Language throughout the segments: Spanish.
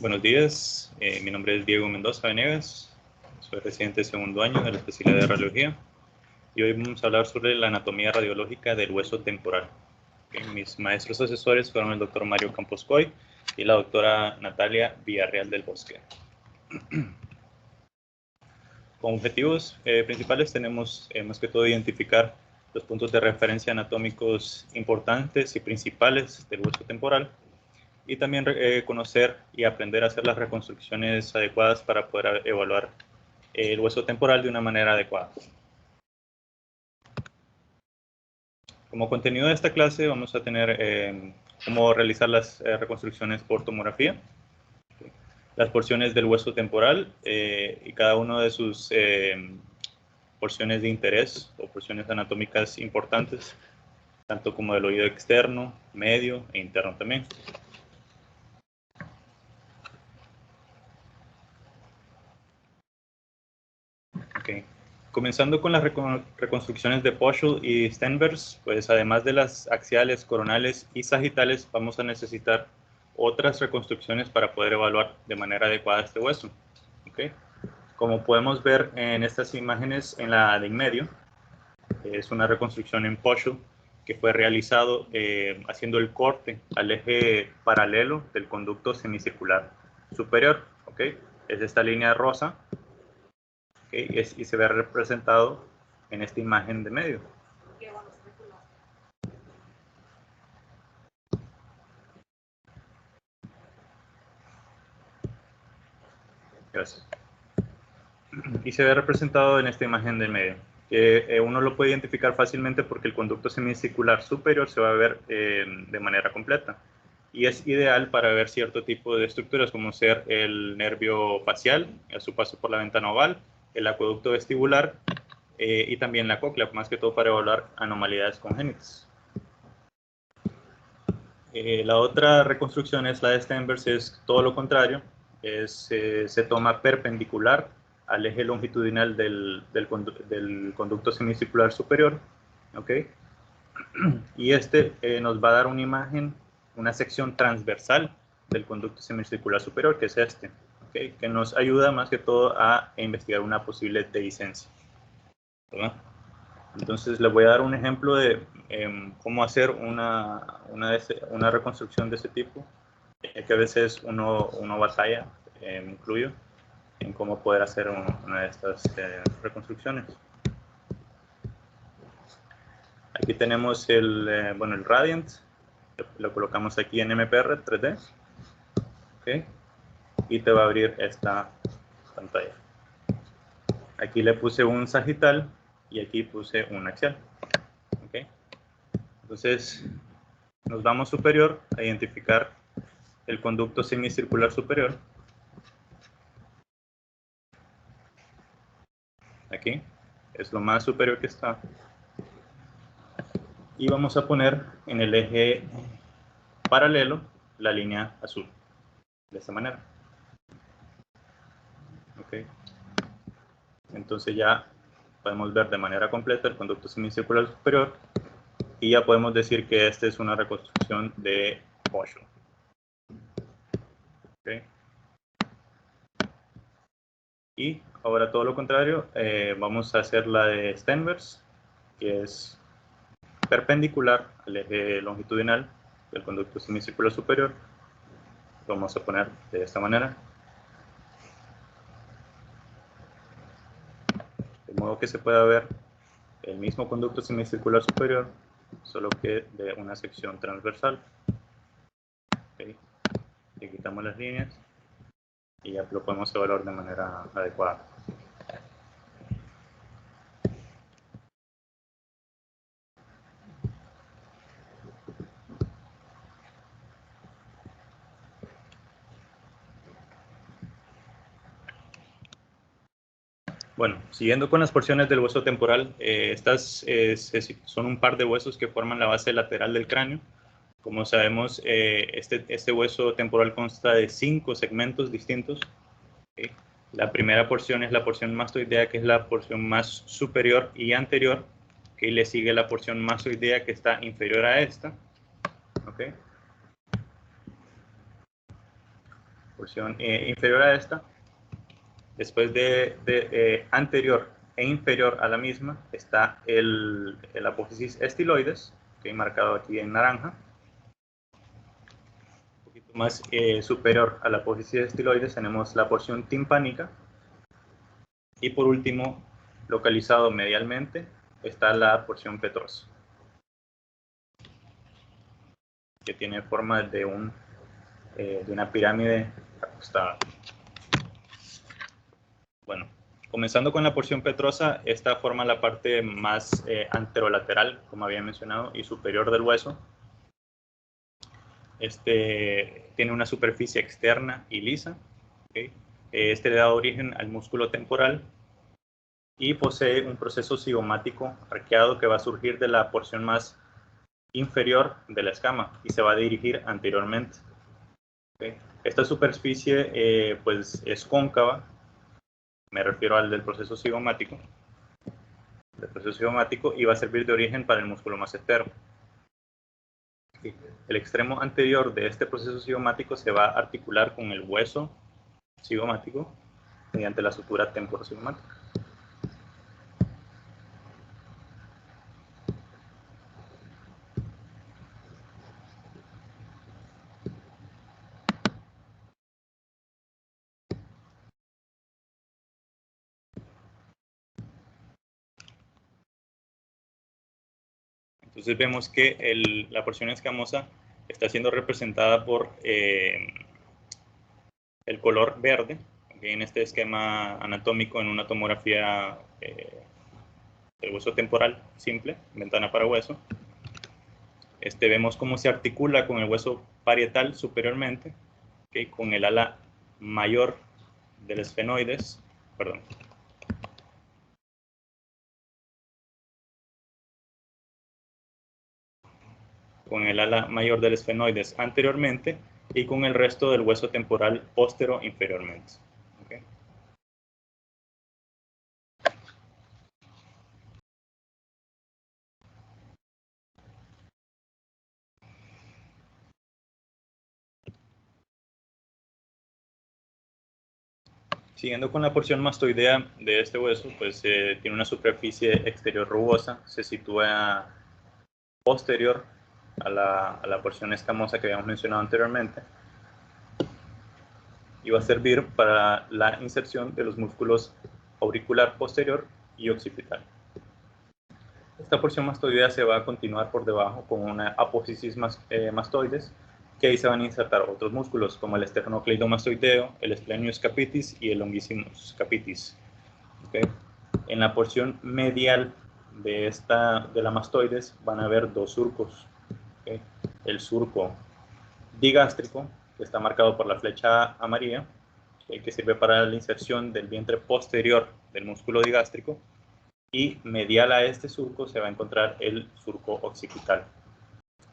Buenos días, mi nombre es Diego Mendoza Venegas, soy residente de segundo año de la especialidad de radiología y hoy vamos a hablar sobre la anatomía radiológica del hueso temporal. Mis maestros asesores fueron el doctor Mario Campos Coy y la doctora Natalia Villarreal del Bosque. Como objetivos principales tenemos más que todo identificar los puntos de referencia anatómicos importantes y principales del hueso temporal y también conocer y aprender a hacer las reconstrucciones adecuadas para poder evaluar el hueso temporal de una manera adecuada. Como contenido de esta clase vamos a tener cómo realizar las reconstrucciones por tomografía, las porciones del hueso temporal y cada uno de sus porciones de interés o porciones anatómicas importantes, tanto como del oído externo, medio e interno también. Okay. Comenzando con las reconstrucciones de Poschel y Stenvers, pues además de las axiales, coronales y sagitales, vamos a necesitar otras reconstrucciones para poder evaluar de manera adecuada este hueso. Okay. Como podemos ver en estas imágenes, en la de en medio, es una reconstrucción en Poschel que fue realizado haciendo el corte al eje paralelo del conducto semicircular superior. Okay. Es esta línea rosa. Okay, y se ve representado en esta imagen de medio. Gracias. Y se ve representado en esta imagen de medio. Uno lo puede identificar fácilmente porque el conducto semicircular superior se va a ver de manera completa. Y es ideal para ver cierto tipo de estructuras como ser el nervio facial, a su paso por la ventana oval, el acueducto vestibular y también la cóclea, más que todo para evaluar anomalías congénitas. La otra reconstrucción es la de Stenvers, es todo lo contrario, se toma perpendicular al eje longitudinal del conducto semicircular superior, ¿okay? Y este nos va a dar una imagen, una sección transversal del conducto semicircular superior, que es este, ¿okay? Que nos ayuda más que todo a investigar una posible dehiscencia, ¿verdad? Entonces les voy a dar un ejemplo de cómo hacer una reconstrucción de ese tipo, que a veces uno batalla, incluyo, en cómo poder hacer una de estas reconstrucciones. Aquí tenemos el Radiant, lo colocamos aquí en MPR 3D, ¿okay? Y te va a abrir esta pantalla. Aquí le puse un sagital y aquí puse un axial. ¿Okay? Entonces, nos vamos superior a identificar el conducto semicircular superior. Aquí, es lo más superior que está. Y vamos a poner en el eje paralelo la línea azul, de esta manera. ¿Okay? Entonces ya podemos ver de manera completa el conducto semicircular superior y ya podemos decir que esta es una reconstrucción de Poschel. ¿Okay? Y ahora todo lo contrario, vamos a hacer la de Stenvers, que es perpendicular al eje longitudinal del conducto semicircular superior. Lo vamos a poner de esta manera, de modo que se pueda ver el mismo conducto semicircular superior, solo que de una sección transversal. ¿Okay? Le quitamos las líneas y ya lo podemos evaluar de manera adecuada. Bueno, siguiendo con las porciones del hueso temporal, estas son un par de huesos que forman la base lateral del cráneo. Como sabemos, este hueso temporal consta de 5 segmentos distintos. ¿Okay? La primera porción es la porción mastoidea, que es la porción más superior y anterior. ¿Okay? Le sigue la porción mastoidea, que está inferior a esta. ¿Okay? porción inferior a esta. Después de anterior e inferior a la misma está el apófisis estiloides, que he marcado aquí en naranja. Un poquito más superior a la apófisis estiloides tenemos la porción timpánica. Y por último, localizado medialmente, está la porción petrosa, que tiene forma de una pirámide acostada. Bueno, comenzando con la porción petrosa, esta forma la parte más anterolateral, como había mencionado, y superior del hueso. Tiene una superficie externa y lisa. ¿Okay? Le da origen al músculo temporal y posee un proceso cigomático arqueado que va a surgir de la porción más inferior de la escama y se va a dirigir anteriormente. ¿Okay? Esta superficie pues es cóncava, me refiero al del proceso cigomático, y va a servir de origen para el músculo massetero. El extremo anterior de este proceso cigomático se va a articular con el hueso cigomático mediante la sutura temporocigomática. Entonces vemos que la porción escamosa está siendo representada por el color verde, en este esquema anatómico en una tomografía del hueso temporal simple, ventana para hueso. Vemos cómo se articula con el hueso parietal superiormente, ¿okay? Con el ala mayor del esfenoides, perdón. Con el ala mayor del esfenoides anteriormente y con el resto del hueso temporal póstero inferiormente. ¿Okay? Siguiendo con la porción mastoidea de este hueso, pues tiene una superficie exterior rugosa, se sitúa posterior a la porción escamosa que habíamos mencionado anteriormente y va a servir para la inserción de los músculos auricular posterior y occipital. Esta porción mastoidea se va a continuar por debajo con una apófisis mastoides, que ahí se van a insertar otros músculos como el esternocleidomastoideo, el splenius capitis y el longissimus capitis. ¿Okay? En la porción medial de la mastoides van a haber dos surcos. ¿Okay? El surco digástrico, que está marcado por la flecha amarilla, que sirve para la inserción del vientre posterior del músculo digástrico, y medial a este surco se va a encontrar el surco occipital.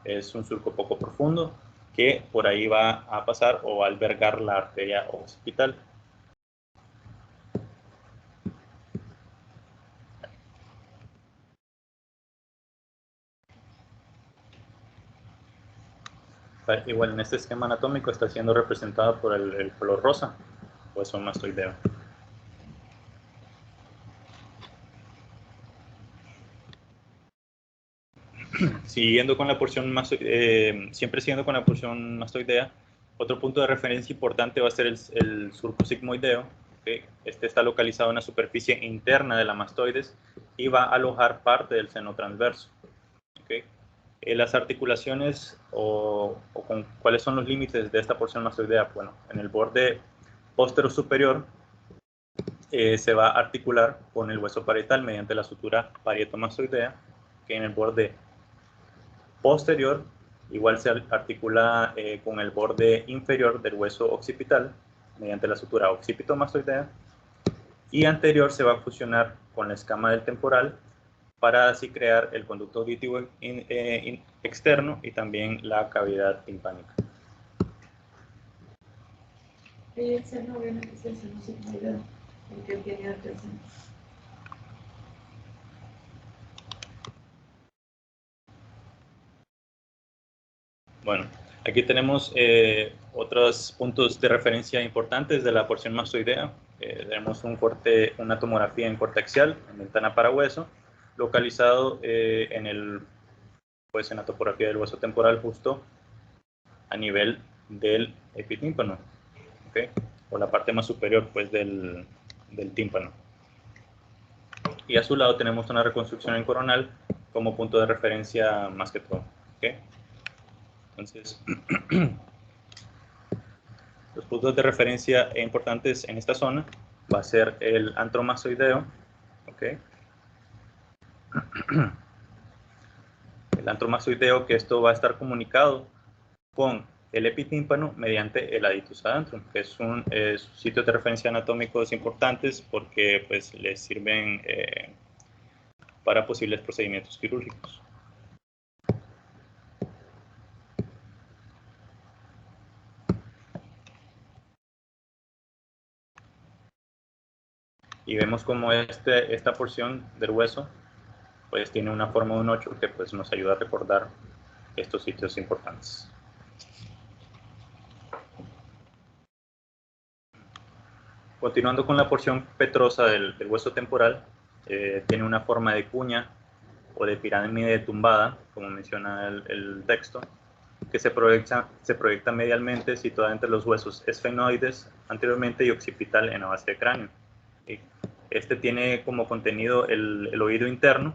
Es un surco poco profundo que por ahí va a pasar o va a albergar la arteria occipital. Igual en este esquema anatómico está siendo representada por el color rosa, hueso mastoideo. Siguiendo con la porción siempre siguiendo con la porción mastoidea, otro punto de referencia importante va a ser el surco sigmoideo. ¿Okay? Está localizado en la superficie interna de la mastoides y va a alojar parte del seno transverso. ¿Okay? Las articulaciones ¿cuáles son los límites de esta porción mastoidea? Bueno, en el borde póstero superior se va a articular con el hueso parietal mediante la sutura parietomastoidea, que en el borde posterior igual se articula con el borde inferior del hueso occipital mediante la sutura occipitomastoidea, y anterior se va a fusionar con la escama del temporal para así crear el conducto auditivo externo y también la cavidad timpánica. El seno obviamente es el seno sigmoideo, porque tiene artes. Bueno, aquí tenemos Otros puntos de referencia importantes de la porción mastoidea. Tenemos una tomografía en corte axial, en ventana para hueso, localizado en la topografía del hueso temporal justo a nivel del epitímpano, ¿okay? O la parte más superior pues, del tímpano. Y a su lado tenemos una reconstrucción en coronal como punto de referencia más que todo, ¿okay? Entonces, los puntos de referencia importantes en esta zona va a ser el antromastoideo, ¿okay? El antromastoideo, que esto va a estar comunicado con el epitímpano mediante el adictus ad antrum, que es un sitio de referencia anatómicos importantes porque pues, les sirven para posibles procedimientos quirúrgicos. Y vemos como esta porción del hueso pues tiene una forma de un 8 que pues nos ayuda a recordar estos sitios importantes. Continuando con la porción petrosa del hueso temporal, tiene una forma de cuña o de pirámide tumbada, como menciona el texto, que se proyecta medialmente situada entre los huesos esfenoides anteriormente y occipital en la base del cráneo. Este tiene como contenido el oído interno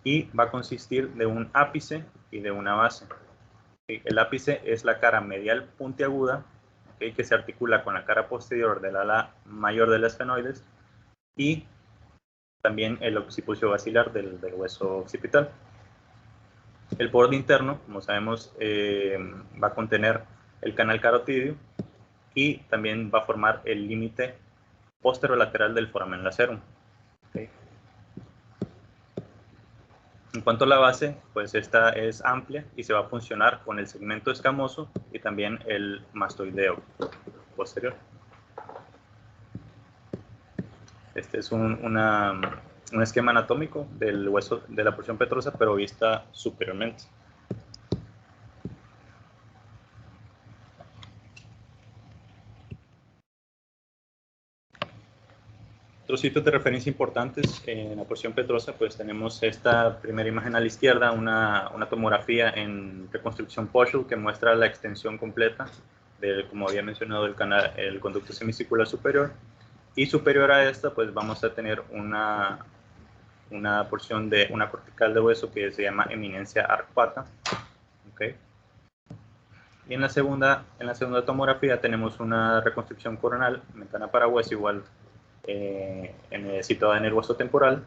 y va a consistir de un ápice y de una base. El ápice es la cara medial puntiaguda, que se articula con la cara posterior del ala mayor de las esfenoides y también el occipucio basilar del hueso occipital. El borde interno, como sabemos, va a contener el canal carotídeo y también va a formar el límite posterolateral del foramen lacerum. ¿Okay? En cuanto a la base, pues esta es amplia y se va a funcionar con el segmento escamoso y también el mastoideo posterior. Este es un esquema anatómico del hueso de la porción petrosa, pero vista superiormente. Otros sitios de referencia importantes en la porción petrosa, pues tenemos esta primera imagen a la izquierda, una tomografía en reconstrucción Poschel que muestra la extensión completa de, como había mencionado, el conducto semicircular superior. Y superior a esta, pues vamos a tener una porción de una cortical de hueso que se llama eminencia arcuata. ¿Okay? Y en la segunda tomografía tenemos una reconstrucción coronal, ventana para hueso igual, situada en el hueso temporal,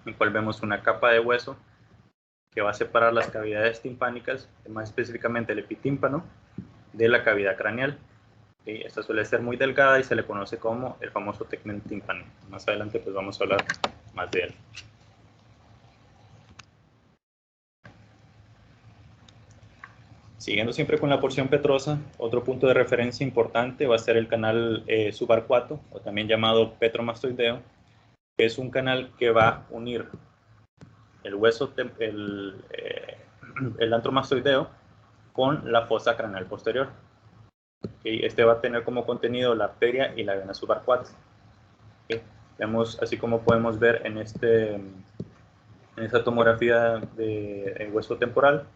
en el cual vemos una capa de hueso que va a separar las cavidades timpánicas, más específicamente el epitímpano, de la cavidad craneal. Esta suele ser muy delgada y se le conoce como el famoso tegmen timpánico. Más adelante pues vamos a hablar más de él. Siguiendo siempre con la porción petrosa, otro punto de referencia importante va a ser el canal subarcuato, o también llamado petromastoideo, que es un canal que va a unir el antromastoideo con la fosa craneal posterior. Este va a tener como contenido la arteria y la vena subarcuata. Vemos, así como podemos ver en esta tomografía de hueso temporal,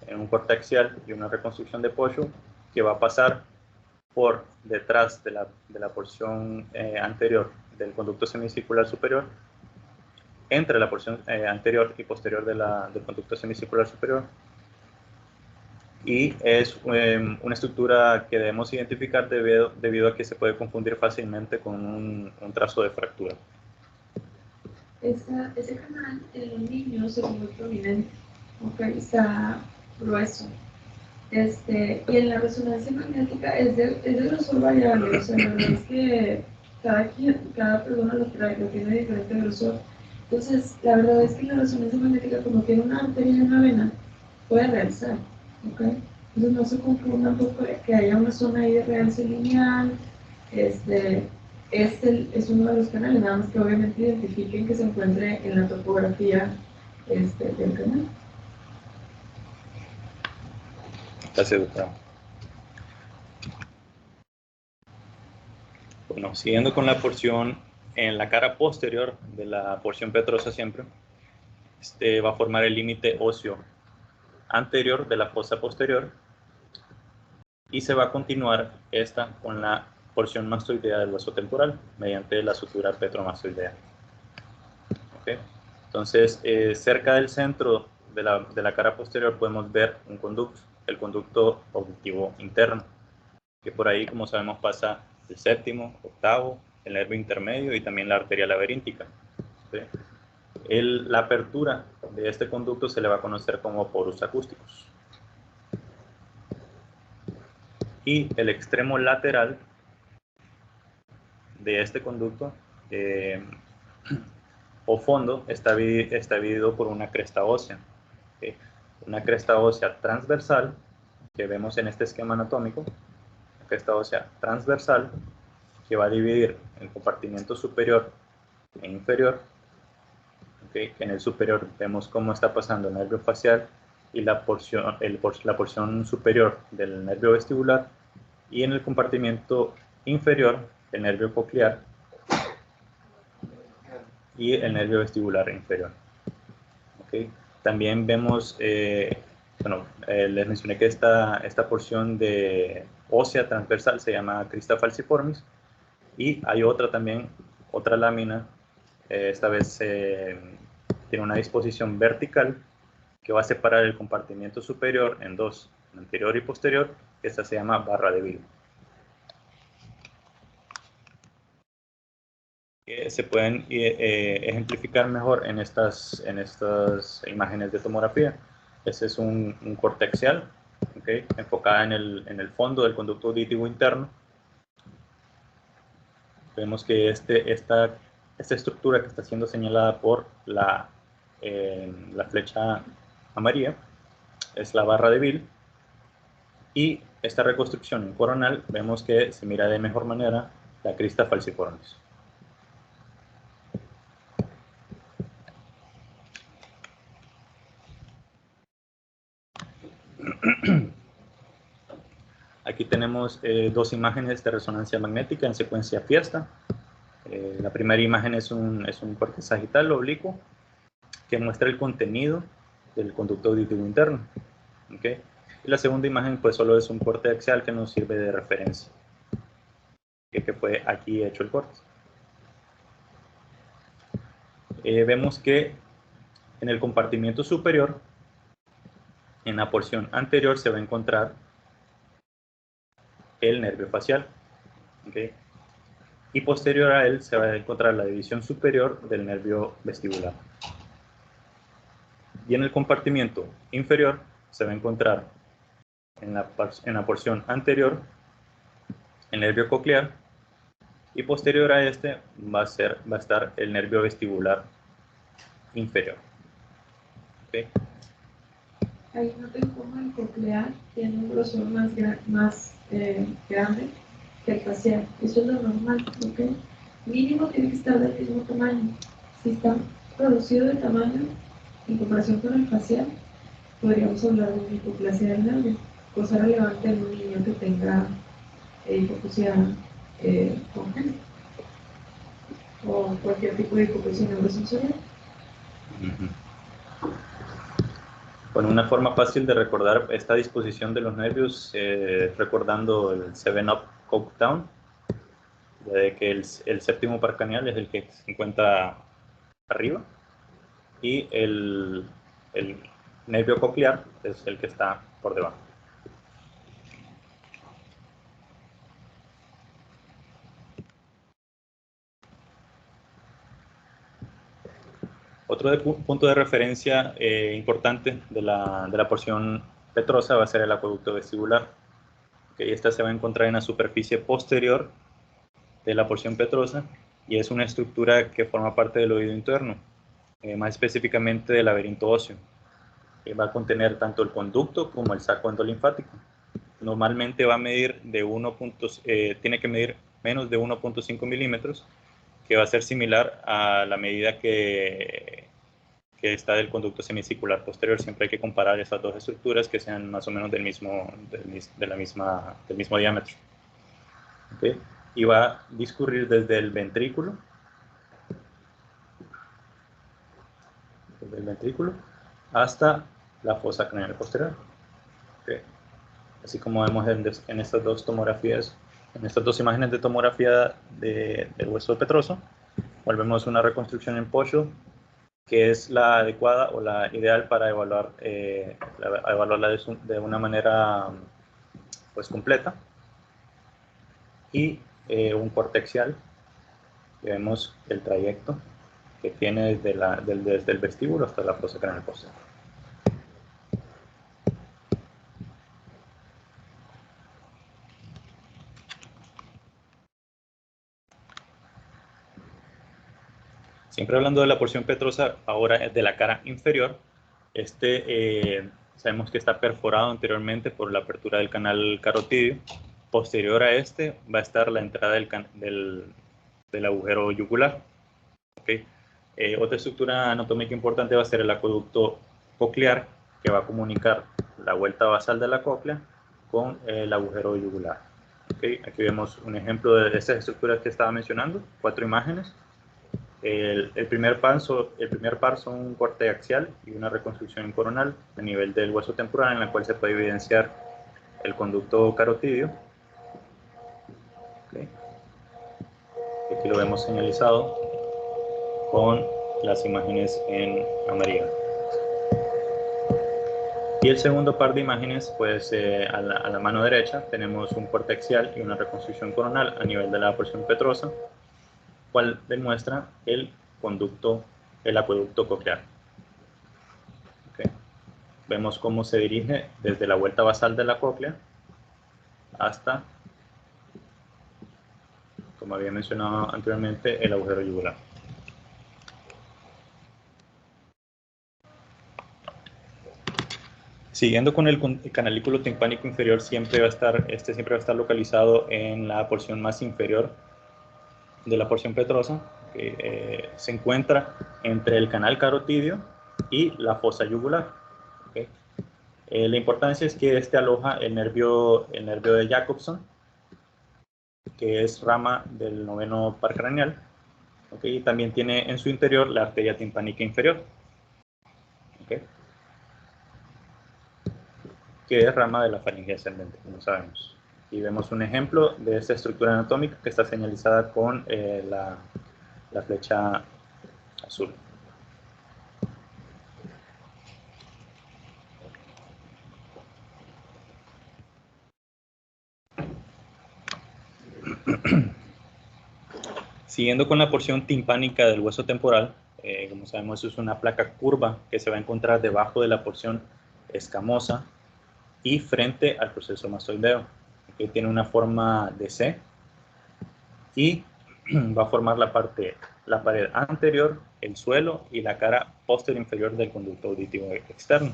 en un corte axial y una reconstrucción de Poschel, que va a pasar por detrás de la porción anterior del conducto semicircular superior, entre la porción anterior y posterior del conducto semicircular superior, y es una estructura que debemos identificar debido a que se puede confundir fácilmente con un trazo de fractura. Ese canal en los niños es muy prominente, okay, está grueso. Y en la resonancia magnética es de grosor variable, o sea, la verdad es que cada persona lo tiene de diferente grosor. Entonces, la verdad es que la resonancia magnética, como tiene una arteria y una vena, puede realzar, ¿okay? Entonces no se confundan que haya una zona ahí de realce lineal. Este es uno de los canales, nada más que obviamente identifiquen que se encuentre en la topografía del canal. Gracias, doctora. Bueno, siguiendo con la porción en la cara posterior de la porción petrosa siempre, va a formar el límite óseo anterior de la fosa posterior y se va a continuar esta con la porción mastoidea del hueso temporal mediante la sutura petromastoidea. ¿Okay? Entonces, cerca del centro de la cara posterior podemos ver un conducto, el conducto auditivo interno, que por ahí, como sabemos, pasa el séptimo, octavo, el nervio intermedio y también la arteria laberíntica. ¿Sí? La apertura de este conducto se le va a conocer como porus acústicos. Y el extremo lateral de este conducto o fondo está dividido por una cresta ósea. ¿Okay? Una cresta ósea transversal que vemos en este esquema anatómico, una cresta ósea transversal que va a dividir el compartimiento superior e inferior. ¿Okay? En el superior vemos cómo está pasando el nervio facial y la porción superior del nervio vestibular, y en el compartimiento inferior el nervio coclear y el nervio vestibular inferior. ¿Okay? También vemos, les mencioné que esta porción de ósea transversal se llama crista falciformis, y hay otra también, otra lámina, esta vez tiene una disposición vertical que va a separar el compartimiento superior en dos, anterior y posterior, que esta se llama barra de Bill. Se pueden ejemplificar mejor en estas imágenes de tomografía. Este es un corte axial, ¿okay? Enfocada en el fondo del conducto auditivo interno. Vemos que esta estructura que está siendo señalada por la flecha amarilla es la barra de Bill, y esta reconstrucción en coronal vemos que se mira de mejor manera la crista falciformis. Aquí tenemos dos imágenes de resonancia magnética en secuencia fiesta. La primera imagen es un corte sagital oblicuo que muestra el contenido del conducto auditivo interno. ¿Okay? Y la segunda imagen pues solo es un corte axial que nos sirve de referencia, que fue aquí hecho el corte. Vemos que en el compartimiento superior, en la porción anterior, se va a encontrar el nervio facial. ¿Okay? Y posterior a él se va a encontrar la división superior del nervio vestibular. Y en el compartimiento inferior se va a encontrar en la porción anterior el nervio coclear, y posterior a este va a estar el nervio vestibular inferior. ¿Okay? Ahí noten cómo el coclear tiene un grosor más grande que el facial. Eso es lo normal, ¿ok? Mínimo tiene que estar del mismo tamaño. Si está reducido de tamaño en comparación con el facial, podríamos hablar de una hipoplasia del nervio, cosa relevante en un niño que tenga hipoplasia congénita o cualquier tipo de hipoplasia neurosensorial. Bueno, una forma fácil de recordar esta disposición de los nervios, recordando el 7-Up Coke Down, de que el séptimo paracraneal es el que se encuentra arriba y el nervio coclear es el que está por debajo. Otro punto de referencia importante de la porción petrosa va a ser el acueducto vestibular. Okay, esta se va a encontrar en la superficie posterior de la porción petrosa y es una estructura que forma parte del oído interno, más específicamente del laberinto óseo. Va a contener tanto el conducto como el saco endolinfático. Normalmente va a medir tiene que medir menos de 1.5 milímetros, que va a ser similar a la medida que que está del conducto semicircular posterior. Siempre hay que comparar esas dos estructuras que sean más o menos del mismo diámetro. ¿Okay? Y va a discurrir desde el ventrículo, hasta la fosa craneal posterior. ¿Okay? Así como vemos en estas dos tomografías, en estas dos imágenes de tomografía del hueso petroso, volvemos una reconstrucción en Poshel, que es la adecuada o la ideal para evaluarla de una manera pues completa, y un corte axial, que vemos el trayecto que tiene desde el vestíbulo hasta la fosa craneal posterior. Siempre hablando de la porción petrosa, ahora de la cara inferior, sabemos que está perforado anteriormente por la apertura del canal carotidio. Posterior a este va a estar la entrada del agujero yugular. ¿Okay? Otra estructura anatómica importante va a ser el acueducto coclear, que va a comunicar la vuelta basal de la cóclea con el agujero yugular. ¿Okay? Aquí vemos un ejemplo de estas estructuras que estaba mencionando, 4 imágenes. El primer par son un corte axial y una reconstrucción coronal a nivel del hueso temporal, en la cual se puede evidenciar el conducto carotidio. ¿Okay? Aquí lo vemos señalizado con las imágenes en amarillo. Y el segundo par de imágenes, pues a la mano derecha tenemos un corte axial y una reconstrucción coronal a nivel de la porción petrosa, cual demuestra el acueducto coclear. Okay. Vemos cómo se dirige desde la vuelta basal de la cóclea hasta, como había mencionado anteriormente, el agujero yugular. Siguiendo con el canalículo timpánico inferior, siempre va a estar localizado en la porción más inferior de la porción petrosa, que se encuentra entre el canal carotidio y la fosa yugular. ¿Okay? La importancia es que aloja el nervio de Jacobson, que es rama del noveno par craneal. ¿Okay? Y también tiene en su interior la arteria timpánica inferior. ¿Okay? Que es rama de la faringe ascendente, como sabemos. Y vemos un ejemplo de esta estructura anatómica que está señalizada con la flecha azul. Siguiendo con la porción timpánica del hueso temporal, como sabemos, es una placa curva que se va a encontrar debajo de la porción escamosa y frente al proceso mastoideo, que tiene una forma de C y va a formar la pared anterior, el suelo y la cara posterior inferior del conducto auditivo externo.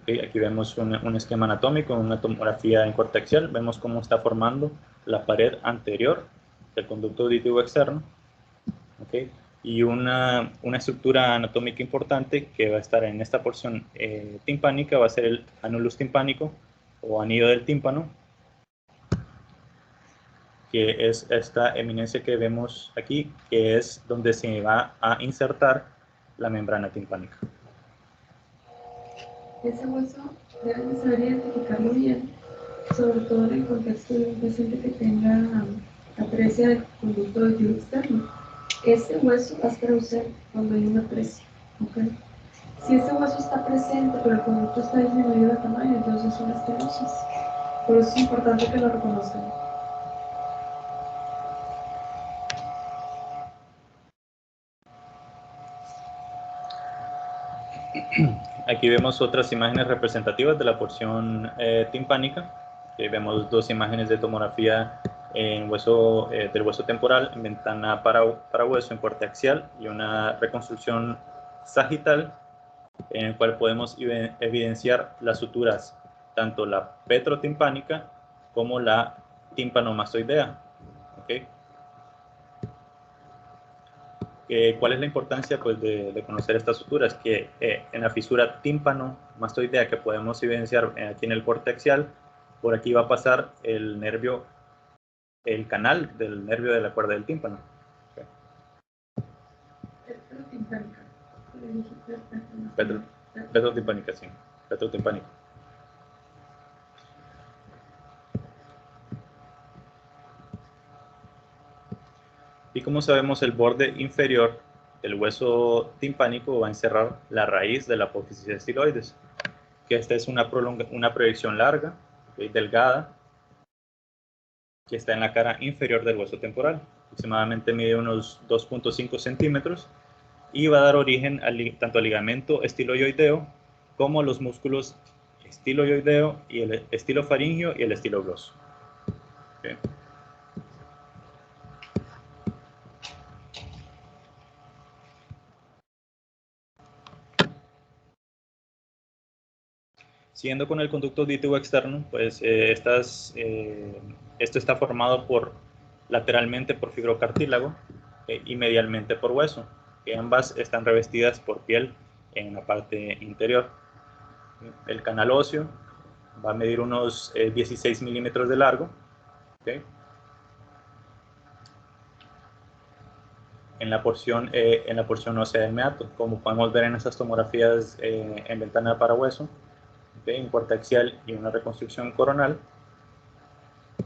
Okay, aquí vemos un esquema anatómico, una tomografía en corte axial. Vemos cómo está formando la pared anterior del conducto auditivo externo. Okay, y una estructura anatómica importante que va a estar en esta porción timpánica va a ser el anulus timpánico o anillo del tímpano, que es esta eminencia que vemos aquí, que es donde se va a insertar la membrana timpánica. Ese hueso deben saber identificarlo bien, sobre todo en el contexto de un paciente que tenga atresia del conducto auditivo externo. Este hueso va a estar ausente cuando hay una atresia. ¿Okay? Si ese hueso está presente, pero el conducto está disminuido de tamaño, entonces es una estenosis. Por eso es importante que lo reconozcan. Aquí vemos otras imágenes representativas de la porción timpánica. Vemos 2 imágenes de tomografía del hueso temporal en ventana para hueso en corte axial y una reconstrucción sagital en el cual podemos evidenciar las suturas, tanto la petrotimpánica como la tímpanomastoidea. ¿Okay? ¿Cuál es la importancia pues, de conocer estas suturas? Que en la fisura tímpano-mastoidea que podemos evidenciar aquí en el corte axial, por aquí va a pasar el nervio, el canal del nervio de la cuerda del tímpano. Petrotimpánica, sí. Petrotimpánico. Y como sabemos, el borde inferior del hueso timpánico va a encerrar la raíz de la apófisis estiloides, que esta es una proyección larga, delgada, que está en la cara inferior del hueso temporal. Aproximadamente mide unos 2.5 centímetros y va a dar origen tanto al ligamento estiloioideo como a los músculos estiloioideo y el estilofaringio y el estilogloso. ¿Okay? Siguiendo con el conducto auditivo externo, pues esto está formado lateralmente por fibrocartílago y medialmente por hueso, que ambas están revestidas por piel en la parte interior. El canal óseo va a medir unos 16 milímetros de largo. ¿Okay? En la porción ósea del meato, como podemos ver en esas tomografías en ventana para hueso, ¿okay? En corte axial y una reconstrucción coronal,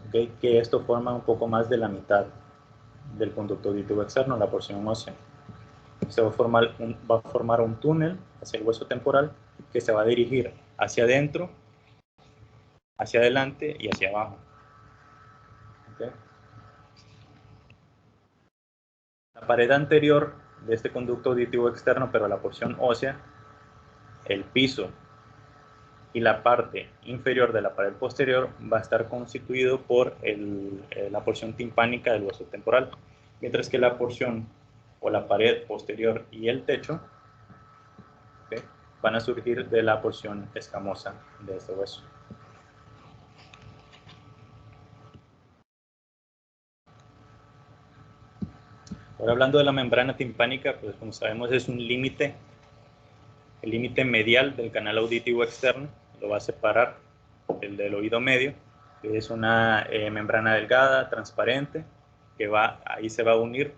¿okay? Que esto forma un poco más de la mitad del conducto auditivo externo, la porción ósea. Se va a formar un túnel hacia el hueso temporal que se va a dirigir hacia adentro, hacia adelante y hacia abajo. ¿Okay? La pared anterior de este conducto auditivo externo, pero la porción ósea, el piso y la parte inferior de la pared posterior va a estar constituido por la porción timpánica del hueso temporal, mientras que la porción o la pared posterior y el techo, ¿okay? Van a surgir de la porción escamosa de este hueso. Ahora hablando de la membrana timpánica, pues como sabemos es un límite, el límite medial del canal auditivo externo, lo va a separar del oído medio, que es una membrana delgada, transparente, que ahí se va a unir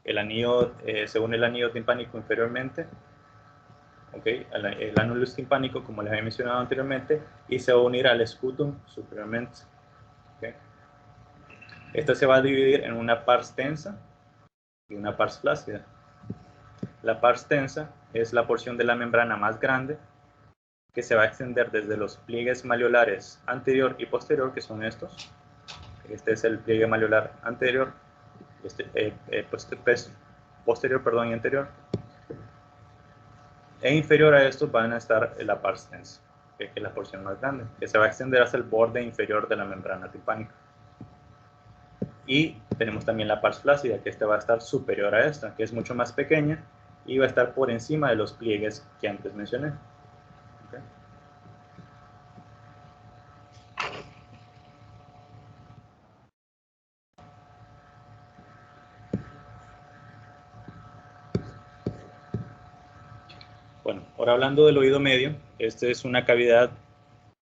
el anillo, se une el anillo timpánico inferiormente, ¿okay? El annulus timpánico, como les había mencionado anteriormente, y se va a unir al scutum superiormente. ¿Okay? Esta se va a dividir en una pars tensa y una pars flácida. La pars tensa es la porción de la membrana más grande que se va a extender desde los pliegues maleolares anterior y posterior, que son estos. Este es el pliegue maleolar anterior, posterior y anterior. E inferior a estos van a estar la pars tensa, que es la porción más grande, que se va a extender hasta el borde inferior de la membrana timpánica. Y tenemos también la pars flácida, que va a estar superior a esta, que es mucho más pequeña y va a estar por encima de los pliegues que antes mencioné. ¿Okay? Bueno, ahora hablando del oído medio, este es una cavidad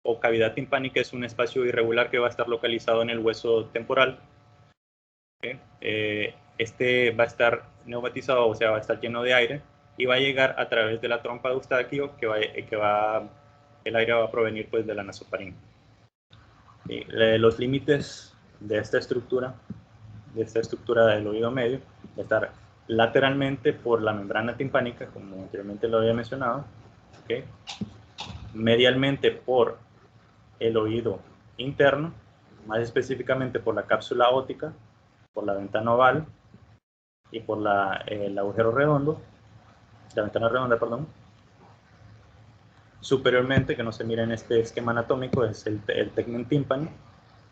o cavidad timpánica, es un espacio irregular que va a estar localizado en el hueso temporal. ¿Okay? Este va a estar neumatizado, o sea, va a estar lleno de aire y va a llegar a través de la trompa de Eustaquio, el aire va a provenir pues de la nasofaringe. Los límites de esta estructura del oído medio, va a estar lateralmente por la membrana timpánica, como anteriormente lo había mencionado, ¿okay? Medialmente por el oído interno, más específicamente por la cápsula óptica, por la ventana oval y por el agujero redondo, la ventana redonda, perdón. Superiormente, que no se mira en este esquema anatómico, es el tegmen tímpano,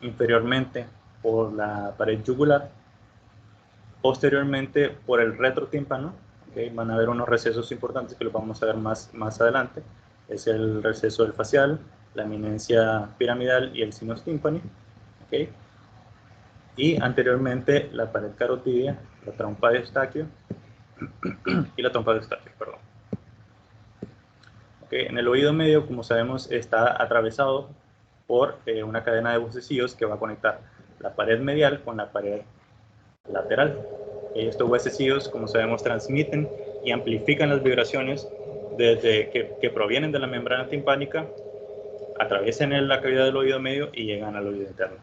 inferiormente por la pared yugular, posteriormente por el retrotímpano, ¿okay? Van a haber unos recesos importantes que los vamos a ver más adelante, es el receso del facial, la eminencia piramidal y el sinus tímpani, ¿okay? Y anteriormente la pared carotidia, la trompa de Eustaquio y la trompa de Eustaquio, perdón. Okay, en el oído medio, como sabemos, está atravesado por una cadena de huesecillos que va a conectar la pared medial con la pared lateral. Estos huesecillos, como sabemos, transmiten y amplifican las vibraciones desde que provienen de la membrana timpánica, atraviesan la cavidad del oído medio y llegan al oído interno.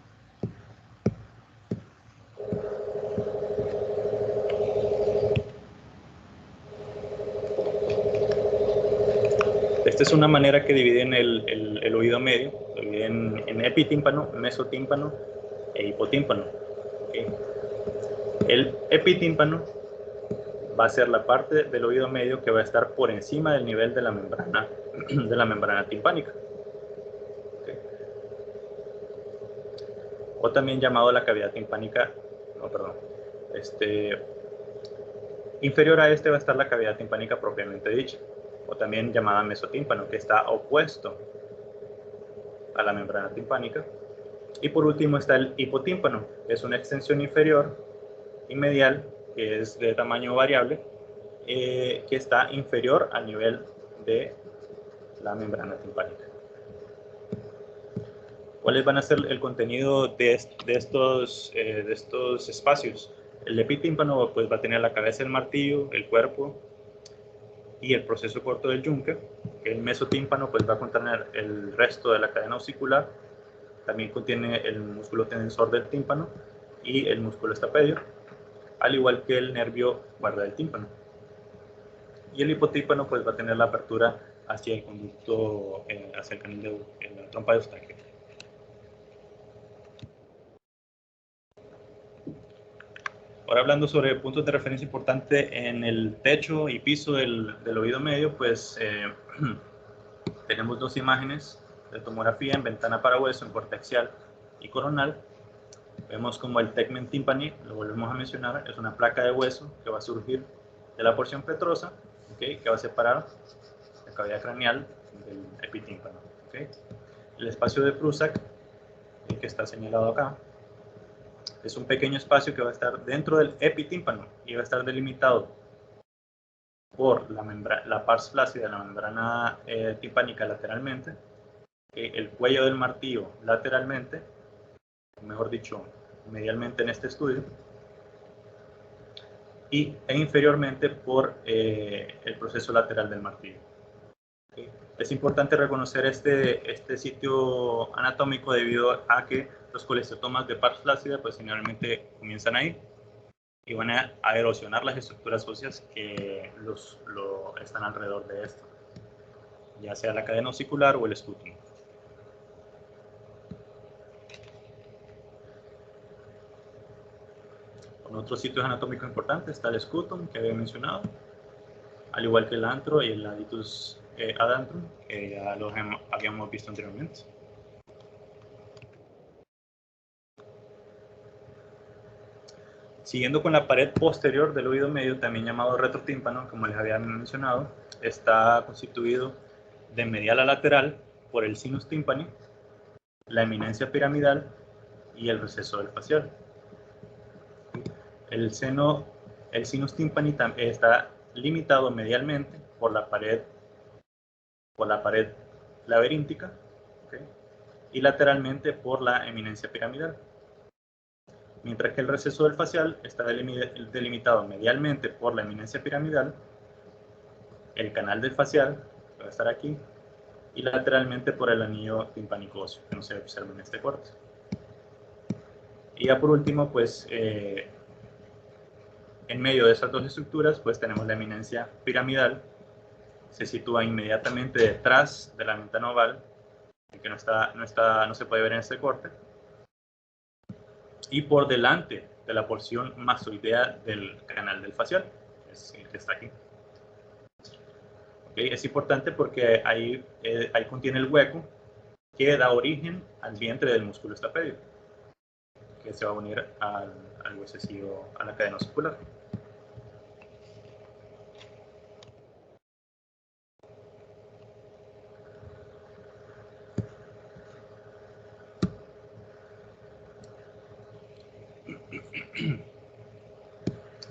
Esta es una manera que dividen el oído medio, lo dividen en epitímpano, mesotímpano e hipotímpano. ¿Okay? El epitímpano va a ser la parte del oído medio que va a estar por encima del nivel de la membrana timpánica. ¿Okay? O también llamado la cavidad timpánica, inferior a este va a estar la cavidad timpánica propiamente dicha, o también llamada mesotímpano, que está opuesto a la membrana timpánica. Y por último está el hipotímpano, que es una extensión inferior y medial, que es de tamaño variable, que está inferior al nivel de la membrana timpánica. ¿Cuáles van a ser el contenido de estos espacios? El epitímpano pues, va a tener la cabeza del martillo, el cuerpo y el proceso corto del yunque. El mesotímpano pues, va a contener el resto de la cadena osicular. También contiene el músculo tensor del tímpano y el músculo estapedio, al igual que el nervio guarda del tímpano. Y el hipotímpano pues, va a tener la apertura hacia el conducto, hacia el canal de la trompa de Eustaquio. Ahora hablando sobre puntos de referencia importantes en el techo y piso del oído medio, pues tenemos dos imágenes de tomografía en ventana para hueso, en corte axial y coronal. Vemos como el tegmen tympani, lo volvemos a mencionar, es una placa de hueso que va a surgir de la porción petrosa, ¿okay? Que va a separar la cavidad craneal del epitímpano. ¿Okay? El espacio de Prusak, el que está señalado acá, es un pequeño espacio que va a estar dentro del epitímpano y va a estar delimitado por la pars flácida de la membrana timpánica lateralmente, el cuello del martillo lateralmente, mejor dicho, medialmente en este estudio, e inferiormente por el proceso lateral del martillo. ¿Okay? Es importante reconocer este sitio anatómico debido a que los colesteatomas de pars flácida pues generalmente comienzan ahí y van a erosionar las estructuras óseas que están alrededor de esto, ya sea la cadena osicular o el escutum. Con otros sitios anatómicos importantes está el escutum, que había mencionado, al igual que el antro y el aditus adantrum, que ya los habíamos visto anteriormente. Siguiendo con la pared posterior del oído medio, también llamado retrotímpano, como les había mencionado, está constituido de medial a lateral por el sinus tympani, la eminencia piramidal y el receso del facial. El sinus tympani está limitado medialmente por la pared laberíntica, ¿okay? Y lateralmente por la eminencia piramidal. Mientras que el receso del facial está delimitado medialmente por la eminencia piramidal, el canal del facial, que va a estar aquí, y lateralmente por el anillo timpánico óseo, que no se observa en este corte. Y ya por último, pues, en medio de esas dos estructuras, pues tenemos la eminencia piramidal, se sitúa inmediatamente detrás de la ventana oval, que no se puede ver en este corte, y por delante de la porción mastoidea del canal del facial, es el que está aquí. ¿Okay? Es importante porque ahí contiene el hueco que da origen al vientre del músculo estapedio, que se va a unir al huesecillo, a la cadena osicular.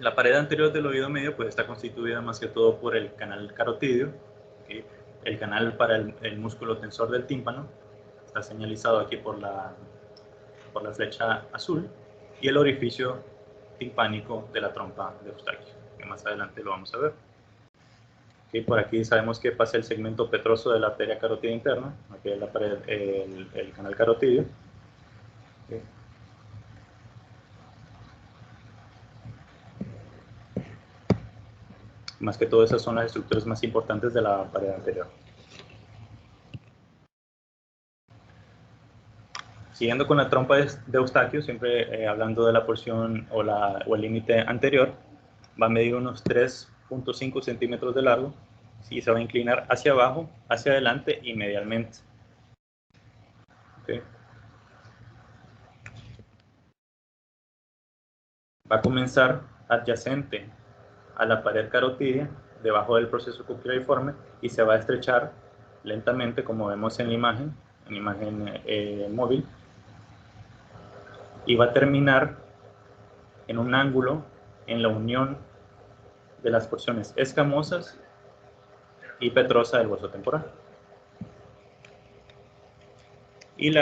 La pared anterior del oído medio pues está constituida más que todo por el canal carotídeo, ¿okay? El canal para el músculo tensor del tímpano, está señalizado aquí por la flecha azul, y el orificio timpánico de la trompa de Eustaquio, que más adelante lo vamos a ver. ¿Okay? Por aquí sabemos que pasa el segmento petroso de la arteria carótida interna, aquí es la pared, el canal carotídeo. ¿Okay? Más que todo esas son las estructuras más importantes de la pared anterior. Siguiendo con la trompa de Eustaquio, siempre hablando de la porción o el límite anterior, va a medir unos 3.5 centímetros de largo y se va a inclinar hacia abajo, hacia adelante y medialmente. ¿Okay? Va a comenzar adyacente a la pared carotídea, debajo del proceso cocleariforme, y se va a estrechar lentamente, como vemos en la imagen móvil, y va a terminar en un ángulo en la unión de las porciones escamosas y petrosa del hueso temporal. Y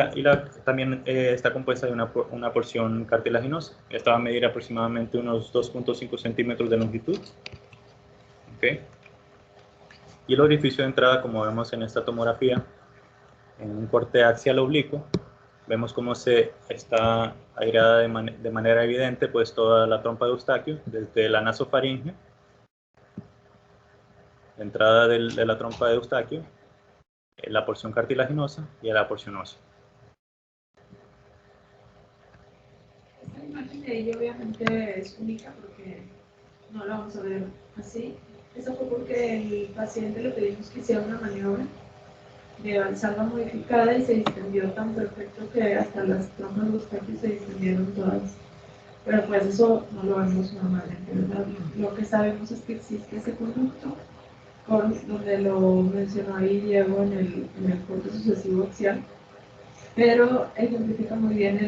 también está compuesta de una porción cartilaginosa. Esta va a medir aproximadamente unos 2.5 centímetros de longitud. ¿Okay? Y el orificio de entrada, como vemos en esta tomografía, en un corte axial oblicuo, vemos cómo se está aireada de manera evidente pues toda la trompa de Eustaquio, desde la nasofaringe, la entrada de la trompa de Eustaquio, la porción cartilaginosa y la porción ósea. Esta imagen de ella obviamente es única porque no la vamos a ver así. Eso fue porque el paciente le pedimos que hiciera una maniobra de valsalva modificada y se distendió tan perfecto que hasta las trompas de Eustaquio se distendieron todas. Pero pues eso no lo vemos normalmente, ¿verdad? Lo que sabemos es que existe ese conducto, donde lo mencionó ahí Diego en el corte sucesivo axial, pero ejemplifica muy bien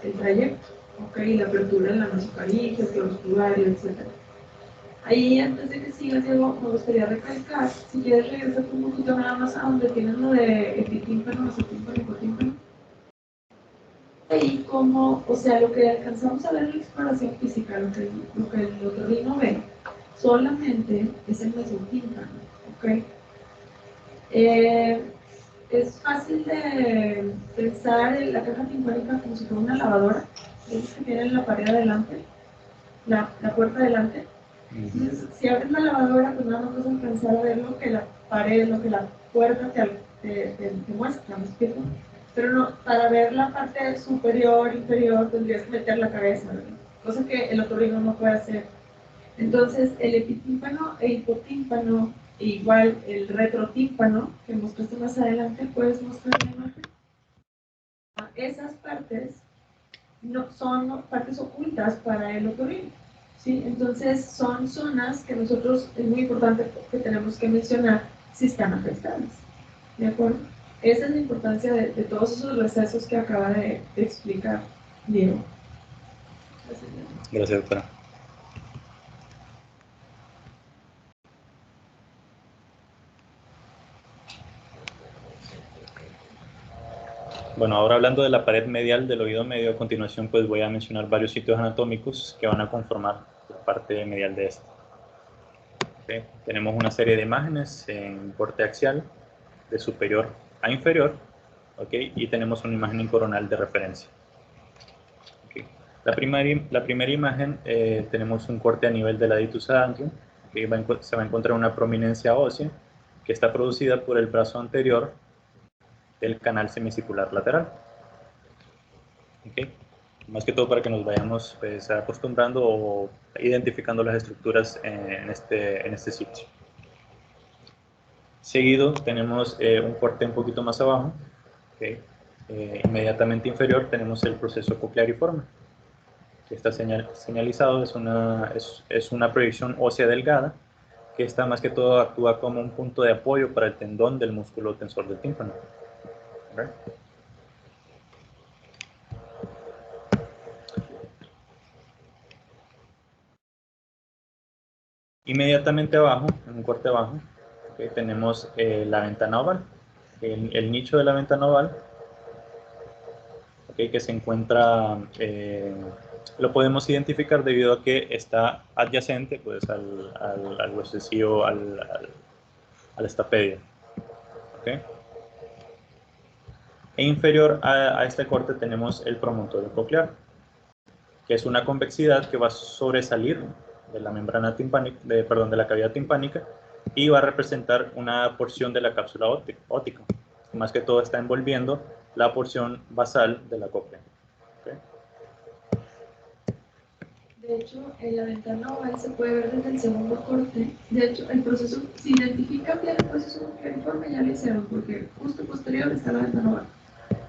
el trayecto, ¿ok? Y la apertura en la nasofaringe, el clavosculario, etc. Ahí, antes de que sigas, Diego, me gustaría recalcar, si quieres regresar un poquito nada más a donde tienes lo de epitímpano, mesotímpano y hipotímpano. Ahí como, o sea, lo que alcanzamos a ver en la exploración física, lo que el otorrino ve, solamente es el mesotímpano, ¿ok? Es fácil de pensar en la caja timpánica como si fuera una lavadora, es que tiene la pared adelante, la puerta adelante. Entonces, si abres la lavadora, pues nada más vas a alcanzar a ver lo que la pared, lo que la puerta te muestra, ¿me explico? Pero no, para ver la parte superior, inferior, tendrías que meter la cabeza, ¿verdad? Cosa que el otorrino no puede hacer. Entonces, el epitímpano e hipotímpano, e igual el retrotímpano, que mostraste más adelante, puedes mostrar la imagen. Esas partes no, son partes ocultas para el otorrino, ¿sí? Entonces, son zonas que nosotros, es muy importante que tenemos que mencionar si están afectadas, ¿de acuerdo? Esa es la importancia de todos esos recesos que acaba de explicar Diego. Gracias, Diego. Gracias, doctora. Bueno, ahora hablando de la pared medial del oído medio, a continuación pues voy a mencionar varios sitios anatómicos que van a conformar la parte medial de este. ¿Okay? Tenemos una serie de imágenes en corte axial, de superior a inferior, ¿okay? Y tenemos una imagen coronal de referencia. ¿Okay? La primera imagen, tenemos un corte a nivel del aditus adantium, que se va a encontrar una prominencia ósea que está producida por el brazo anterior del canal semicircular lateral. ¿Okay? Más que todo para que nos vayamos pues, acostumbrando o identificando las estructuras en este sitio. Seguido tenemos un corte un poquito más abajo, ¿okay? Inmediatamente inferior tenemos el proceso cocleariforme, que está señalizado, es una proyección ósea delgada, que está más que todo actúa como un punto de apoyo para el tendón del músculo tensor del tímpano. ¿Okay? Inmediatamente abajo, en un corte abajo, ¿okay? Tenemos la ventana oval. El nicho de la ventana oval, ¿okay? Que se encuentra, lo podemos identificar debido a que está adyacente pues, al huesecillo, al estapedio. ¿Okay? E inferior a este corte tenemos el promontorio coclear, que es una convexidad que va a sobresalir de la membrana timpánica, de la cavidad timpánica, y va a representar una porción de la cápsula óptica. Más que todo está envolviendo la porción basal de la cóclea. ¿Okay? De hecho, en la ventana oval se puede ver desde el segundo corte. De hecho, el proceso, si identifican bien el proceso cocleariforme, ya lo hicieron, porque justo posterior está la ventana oval.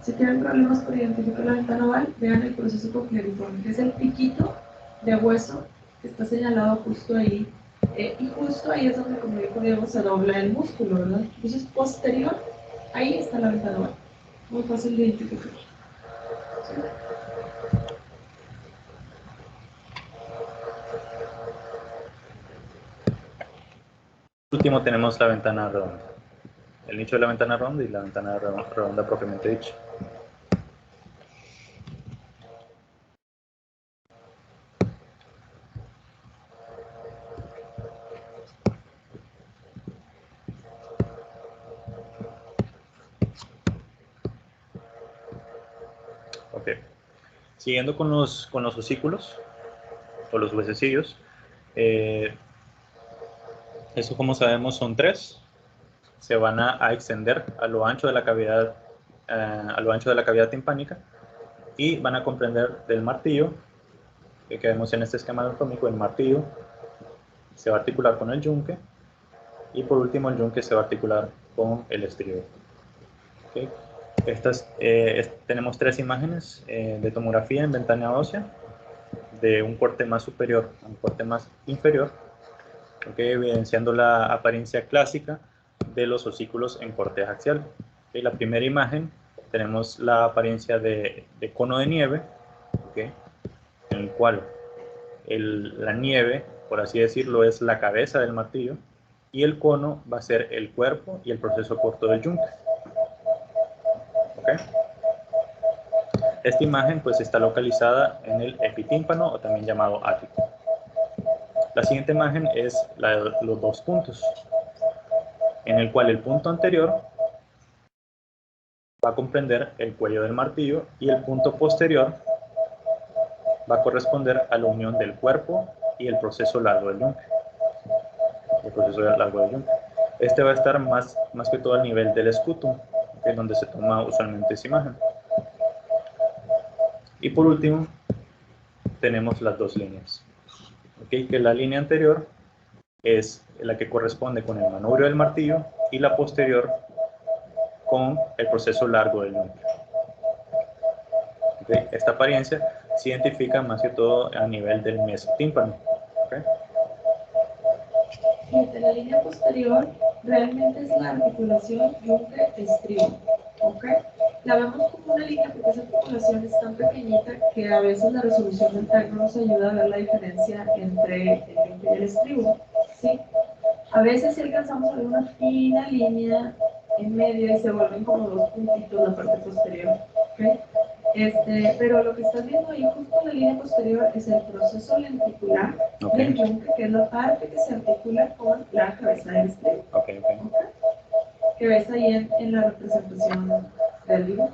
Si tienen problemas por identificar la ventana oval, vean el proceso cocleariforme, que es el piquito de hueso que está señalado justo ahí. Y justo ahí es donde, como dijo Diego, se dobla el músculo, ¿verdad? Entonces, posterior, ahí está la ventana oval. Muy fácil de identificar. ¿Sí? Por último tenemos la ventana redonda. El nicho de la ventana redonda y la ventana redonda propiamente dicha. Ok. Siguiendo con los osículos, o los huesecillos, eso como sabemos son tres. Se van a extender a lo ancho de la cavidad, timpánica, y van a comprender del martillo, que vemos en este esquema anatómico. El martillo se va a articular con el yunque, y por último el yunque se va a articular con el estribo. ¿Okay? Tenemos tres imágenes de tomografía en ventana ósea, de un corte más superior a un corte más inferior, ¿okay? Evidenciando la apariencia clásica de los osículos en corte axial. ¿Okay? La primera imagen tenemos la apariencia de cono de nieve, ¿okay? En el cual la nieve, por así decirlo, es la cabeza del martillo, y el cono va a ser el cuerpo y el proceso corto del yunque. ¿Okay? Esta imagen pues está localizada en el epitímpano, o también llamado ático. La siguiente imagen es la de los dos puntos, en el cual el punto anterior va a comprender el cuello del martillo, y el punto posterior va a corresponder a la unión del cuerpo y el proceso largo del yunque. Este va a estar más que todo al nivel del escutum, que es donde se toma usualmente esa imagen. Y por último, tenemos las dos líneas. ¿Okay? Que la línea anterior es la que corresponde con el manubrio del martillo, y la posterior con el proceso largo del yunque. ¿Okay? Esta apariencia se identifica más que todo a nivel del mesotímpano. ¿Okay? Fíjate, la línea posterior realmente es la articulación yunque-estribo, ¿ok? La vemos como una línea porque esa articulación es tan pequeñita que a veces la resolución del TAC no nos ayuda a ver la diferencia entre el yunque y el estribo, ¿sí? A veces sí alcanzamos a ver una fina línea en medio y se vuelven como dos puntitos la parte posterior, ¿ok? Pero lo que estás viendo ahí justo en la línea posterior es el proceso lenticular del yunque, que es la parte que se articula con la cabeza del estribo. ¿Okay? Que ves ahí en la representación del dibujo.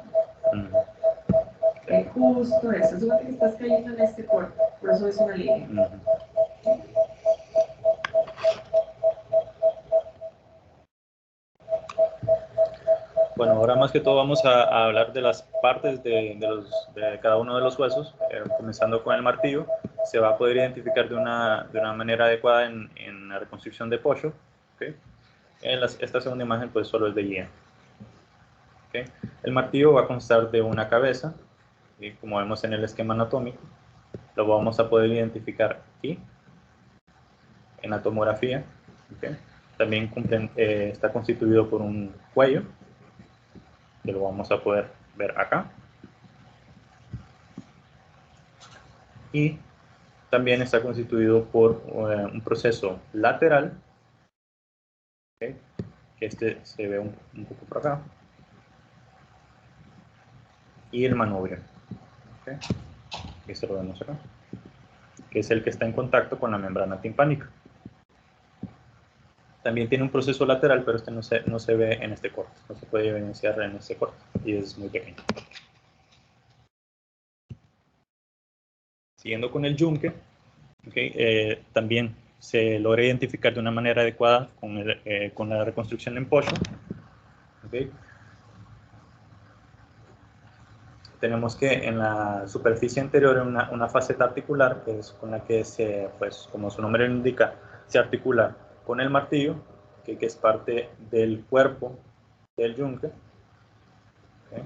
Justo eso, es lo que estás cayendo en este corte, por eso es una línea. Bueno, ahora más que todo vamos a hablar de las partes de cada uno de los huesos, comenzando con el martillo. Se va a poder identificar de una manera adecuada en la reconstrucción de Pocho. ¿Okay? Esta segunda imagen pues solo es de guía. ¿Okay? El martillo va a constar de una cabeza, y como vemos en el esquema anatómico, lo vamos a poder identificar aquí, en la tomografía. ¿Okay? También está constituido por un cuello, que lo vamos a poder ver acá, y también está constituido por un proceso lateral, ¿okay? Que este se ve un poco por acá, y el manubrio, ¿okay? Este lo vemos acá, que es el que está en contacto con la membrana timpánica. También tiene un proceso lateral, pero este no se ve en este corte, no se puede evidenciar en este corte, y es muy pequeño. Siguiendo con el yunque, ¿okay? También se logra identificar de una manera adecuada con la reconstrucción en pollo, ¿okay? Tenemos que en la superficie anterior una faceta articular, que es con la que pues, como su nombre lo indica, se articula con el martillo, que es parte del cuerpo del yunque, ¿okay?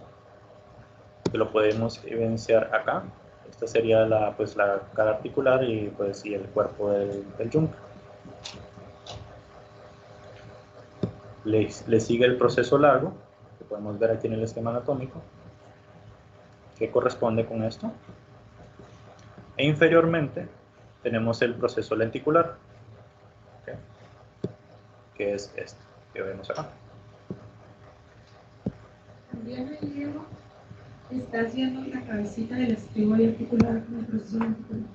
Que lo podemos evidenciar acá. Esta sería pues, la cara articular y, pues, y el cuerpo del yunque. Le sigue el proceso largo, que podemos ver aquí en el esquema anatómico, que corresponde con esto. E inferiormente tenemos el proceso lenticular, ¿okay? Que es este, que vemos acá. También el Diego está haciendo la cabecita del estribo y articular con el proceso lenticular.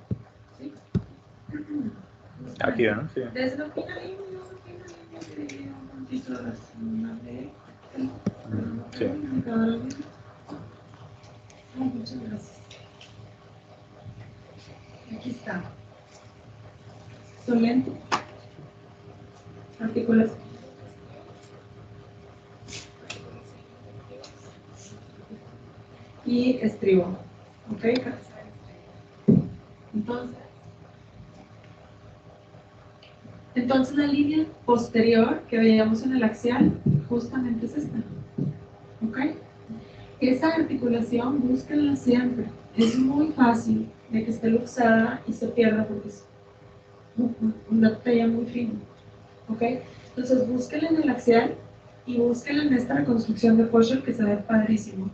¿Sí? Aquí, ¿no? Sí. Desloquina ahí, un poquito de Sí. Muchas gracias. Aquí está. Solente. Articulación. Y estribo. ¿Ok? Entonces la línea posterior que veíamos en el axial justamente es esta. ¿Ok? Esa articulación búsquenla siempre. Es muy fácil de que esté luxada y se pierda porque es una talla muy fina. ¿Ok? Entonces búsquenla en el axial y búsquenla en esta reconstrucción de posture que se ve padrísimo.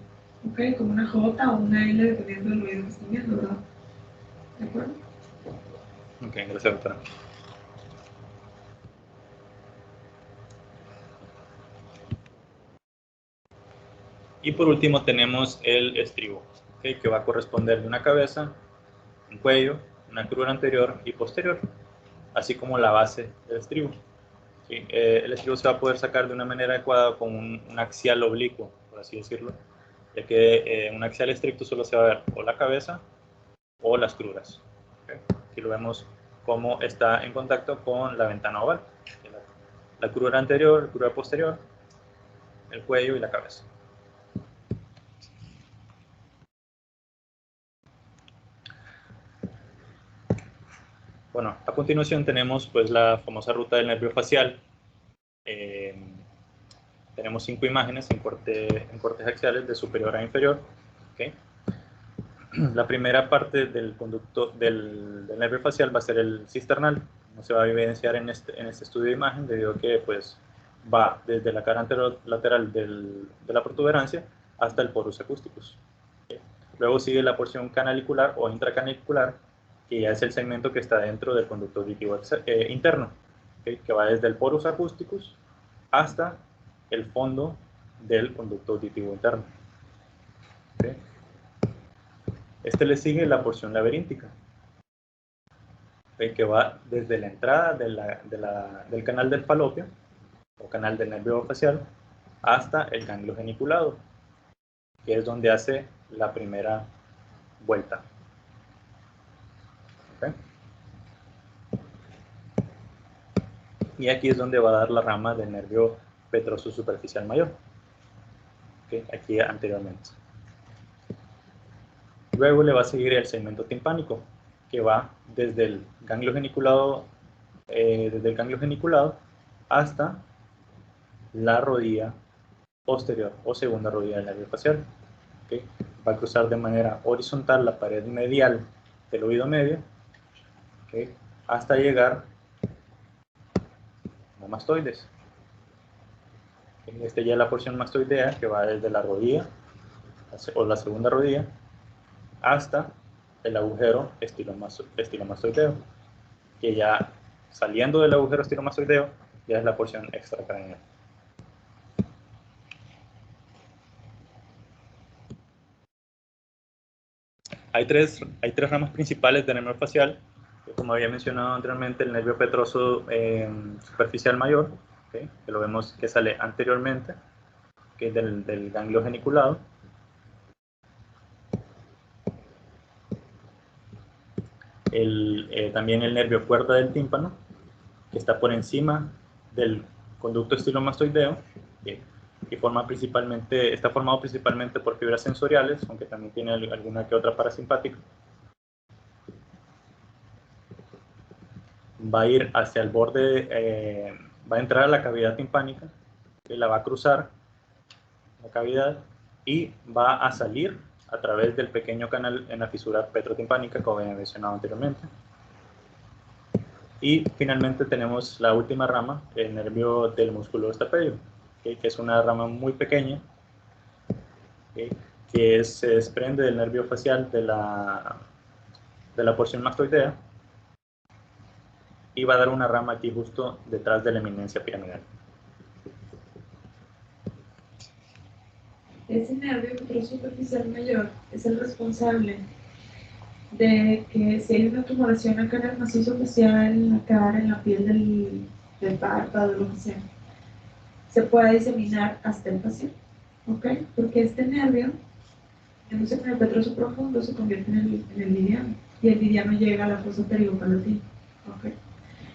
¿Ok? Como una J o una L dependiendo del oído que estén viendo, ¿verdad? ¿De acuerdo? Ok, gracias, doctora. Y por último tenemos el estribo, ¿okay? Que va a corresponder de una cabeza, un cuello, una crura anterior y posterior, así como la base del estribo. ¿Sí? El estribo se va a poder sacar de una manera adecuada con un axial oblicuo, por así decirlo, ya que un axial estricto solo se va a ver o la cabeza o las cruras. ¿Okay? Aquí lo vemos como está en contacto con la ventana oval. La crura anterior, la crura posterior, el cuello y la cabeza. Bueno, a continuación tenemos pues la famosa ruta del nervio facial. Tenemos 5 imágenes en cortes axiales de superior a inferior. ¿Okay? La primera parte del conducto del nervio facial va a ser el cisternal. No se va a evidenciar en este estudio de imagen debido a que pues, va desde la cara anterior lateral de la protuberancia hasta el porus acústicus. ¿Okay? Luego sigue la porción canalicular o intracanalicular, que ya es el segmento que está dentro del conducto auditivo interno, ¿okay? Que va desde el porus acústicus hasta el fondo del conducto auditivo interno. ¿Okay? Este le sigue la porción laberíntica, ¿okay? Que va desde la entrada del canal del falopio o canal del nervio facial hasta el ganglio geniculado, que es donde hace la primera vuelta. ¿Okay? Y aquí es donde va a dar la rama del nervio petroso superficial mayor, ¿okay? Aquí anteriormente. Luego le va a seguir el segmento timpánico, que va desde el ganglio geniculado, hasta la rodilla posterior o segunda rodilla del nervio facial. ¿Okay? Va a cruzar de manera horizontal la pared medial del oído medio, ¿okay? Hasta llegar a mastoides. Esta ya es la porción mastoidea que va desde la rodilla o la segunda rodilla hasta el agujero estilomastoideo, que ya saliendo del agujero estilomastoideo ya es la porción extracraneal. Hay tres ramas principales del nervio facial, que, como había mencionado anteriormente, el nervio petroso superficial mayor, ¿okay? Que lo vemos que sale anteriormente, que es del ganglio geniculado. También el nervio cuerda del tímpano, que está por encima del conducto estilomastoideo, que está formado principalmente por fibras sensoriales, aunque también tiene alguna que otra parasimpática. Va a ir hacia el borde, va a entrar a la cavidad timpánica, que la va a cruzar la cavidad y va a salir a través del pequeño canal en la fisura petrotimpánica, como había mencionado anteriormente. Y finalmente tenemos la última rama, el nervio del músculo estapedio, ¿okay? Que es una rama muy pequeña, ¿okay? Que se desprende del nervio facial de la porción mastoidea y va a dar una rama aquí justo detrás de la eminencia piramidal. Ese nervio petroso superficial mayor es el responsable de que si hay una tumoración acá en el macizo facial, en la cara, en la piel del párpado, lo que sea, se pueda diseminar hasta el facial, ¿ok? Porque este nervio, en el petroso profundo, se convierte en el lidiano, y el lidiano llega a la fosa pterigopalatina, ¿ok?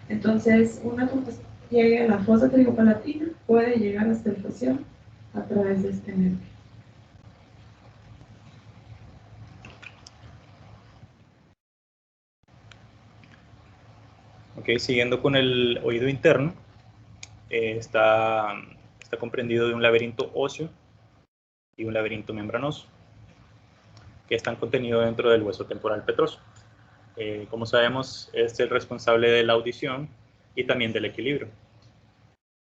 Entonces, una tumoración que llegue a la fosa pterigopalatina puede llegar hasta el facial a través de este nervio. Okay, siguiendo con el oído interno, está comprendido de un laberinto óseo y un laberinto membranoso, que están contenidos dentro del hueso temporal petroso. Como sabemos, es el responsable de la audición y también del equilibrio.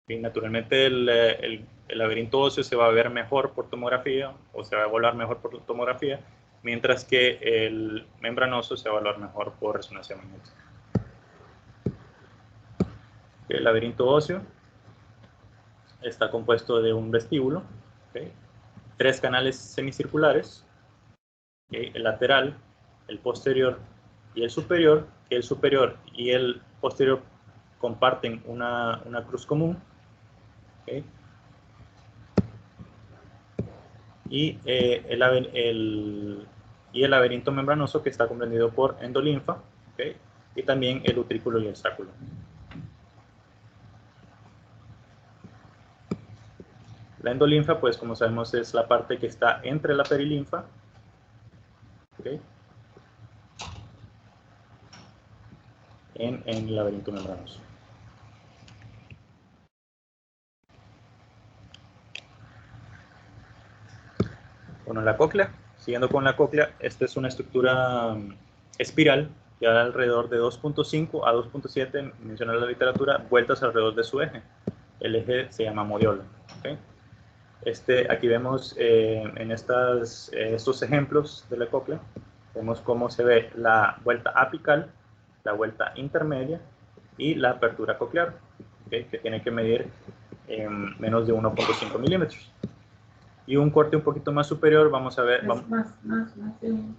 Y naturalmente el laberinto óseo se va a ver mejor por tomografía, o se va a evaluar mejor por tomografía, mientras que el membranoso se va a evaluar mejor por resonancia magnética. El laberinto óseo está compuesto de un vestíbulo, ¿okay? 3 canales semicirculares, ¿okay? El lateral, el posterior y el superior, que el superior y el posterior comparten una cruz común, ¿okay? Y el laberinto membranoso, que está comprendido por endolinfa, ¿okay? Y también el utrículo y el sáculo. La endolinfa, pues como sabemos, es la parte que está entre la perilinfa, ¿okay? en el laberinto membranoso. Bueno, la cóclea, siguiendo con la cóclea, esta es una estructura espiral que da alrededor de 2.5 a 2.7, menciona la literatura, vueltas alrededor de su eje. El eje se llama modiola, ¿okay? Aquí vemos en estos ejemplos de la cóclea, vemos cómo se ve la vuelta apical, la vuelta intermedia y la apertura coclear, ¿okay? Que tiene que medir menos de 1.5 milímetros. Y un corte un poquito más superior, vamos a ver... Más de 1.5. Un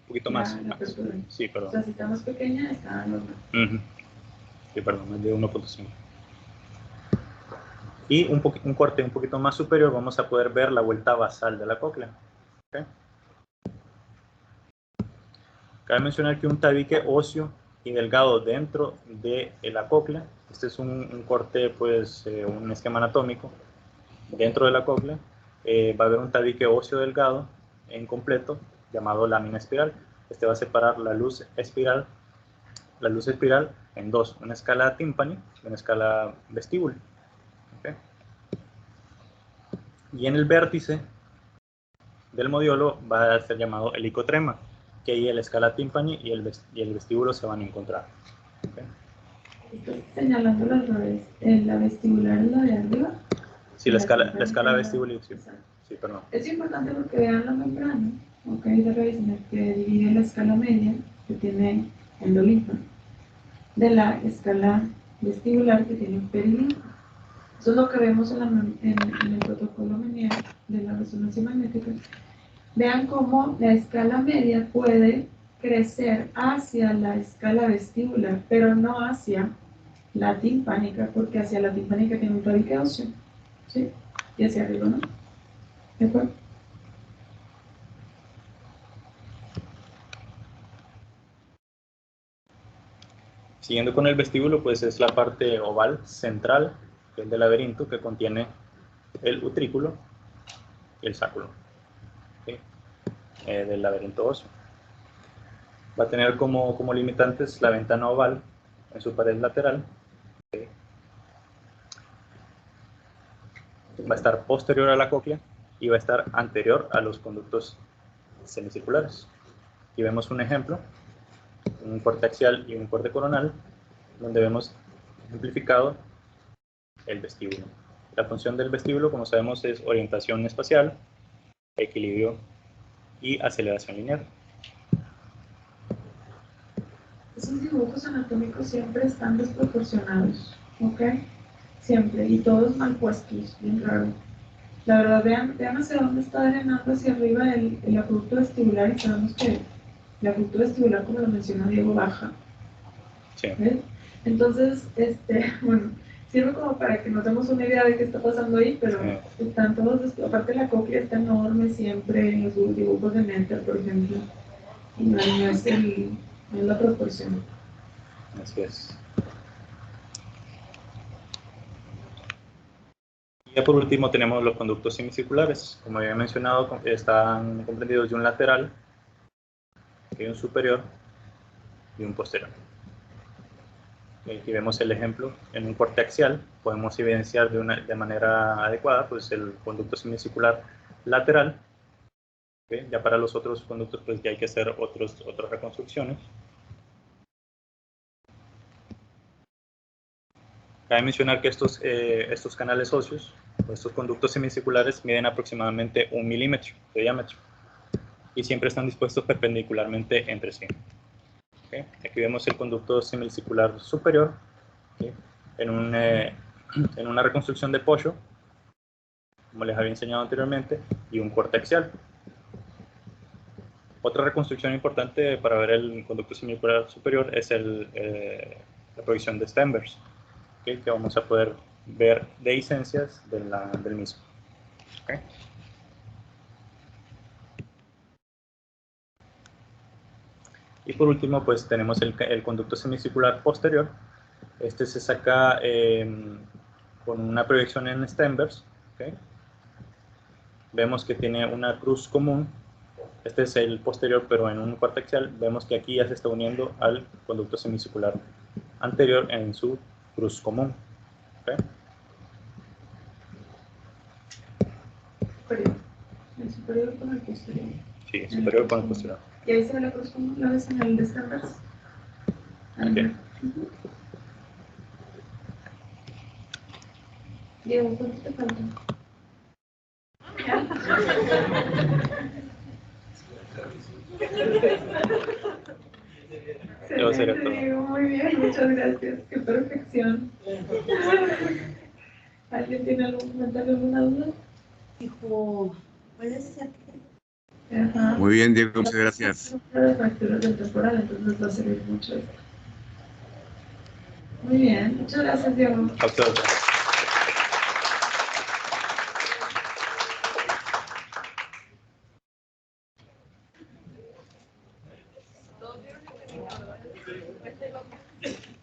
poquito más. Sí, perdón. O sea, si está más pequeña, está normal. Sí, perdón, más de 1.5. Y un corte un poquito más superior, vamos a poder ver la vuelta basal de la cóclea. ¿Okay? Cabe mencionar que un tabique óseo y delgado dentro de la cóclea, este es un corte, pues, un esquema anatómico dentro de la cóclea, va a haber un tabique óseo delgado en completo llamado lámina espiral. Este va a separar la luz espiral en dos, una escala tímpani y una escala vestíbulo. ¿Okay? Y en el vértice del modiolo va a ser llamado helicotrema, que ahí la escala tímpani y el vestíbulo se van a encontrar. ¿Okay? ¿Estás señalando la vestibular es la de arriba? Sí, la escala vestibular, sí. Sí, perdón. Es importante porque vean la membrana, ok, de Reisner, que divide la escala media, que tiene endolinfa, de la escala vestibular, que tiene perilinfa. Eso es lo que vemos en el protocolo Menier de la resonancia magnética. Vean cómo la escala media puede crecer hacia la escala vestibular, pero no hacia la timpánica, porque hacia la timpánica tiene un tabique óseo, ¿sí? Y hacia arriba no. ¿De acuerdo? Siguiendo con el vestíbulo, pues es la parte oval central del laberinto que contiene el utrículo y el sáculo, ¿sí? Del laberinto óseo. Va a tener como limitantes la ventana oval en su pared lateral, ¿sí? Va a estar posterior a la cóclea y va a estar anterior a los conductos semicirculares. Aquí vemos un ejemplo, un corte axial y un corte coronal, donde vemos ejemplificado el vestíbulo. La función del vestíbulo, como sabemos, es orientación espacial, equilibrio y aceleración lineal. Esos dibujos anatómicos siempre están desproporcionados, ¿ok? Siempre, y todos mal puestos, bien raro. La verdad, vean hacia dónde está drenando hacia arriba el acueducto vestibular, y sabemos que el acueducto vestibular, como lo menciona Diego, baja. Sí. ¿Ves? Entonces, bueno, sirve como para que nos demos una idea de qué está pasando ahí, pero sí, están todos, aparte la cóclea está enorme siempre en los dibujos de Menter, por ejemplo, y no es la proporción. Así es. Y ya por último tenemos los conductos semicirculares. Como había mencionado, están comprendidos de un lateral, y un superior y un posterior. Aquí vemos el ejemplo en un corte axial. Podemos evidenciar de manera adecuada pues, el conducto semicircular lateral. ¿Okay? Ya para los otros conductos pues ya hay que hacer otras reconstrucciones. Cabe mencionar que estos canales óseos, estos conductos semicirculares, miden aproximadamente 1 milímetro de diámetro y siempre están dispuestos perpendicularmente entre sí. ¿Okay? Aquí vemos el conducto semicircular superior, ¿okay? en una reconstrucción de Pocho, como les había enseñado anteriormente, y un corte axial. Otra reconstrucción importante para ver el conducto semicircular superior es la proyección de Stenberg, ¿okay? Que vamos a poder ver dehiscencias del mismo. ¿Okay? Y por último, pues tenemos el conducto semicircular posterior. Este se saca con una proyección en Stenberg. ¿Okay? Vemos que tiene una cruz común. Este es el posterior, pero en un corte axial. Vemos que aquí ya se está uniendo al conducto semicircular anterior en su cruz común. ¿Okay? Superior. El superior con el posterior. Sí, el superior con el posterior. Y ahí se ve la cruz común, la ves en el de Stenberg. Okay. Diego, ¿cuánto te falta? Excelente, Diego, muy bien, muchas gracias, qué perfección. ¿Alguien tiene algún comentario, alguna duda? Dijo, puede ser. Ajá. Muy bien, Diego, muchas gracias. De fracturas del temporal, entonces nos va a servir mucho esto. Muy bien, muchas gracias, Diego. A ustedes. ¿Todos vieron el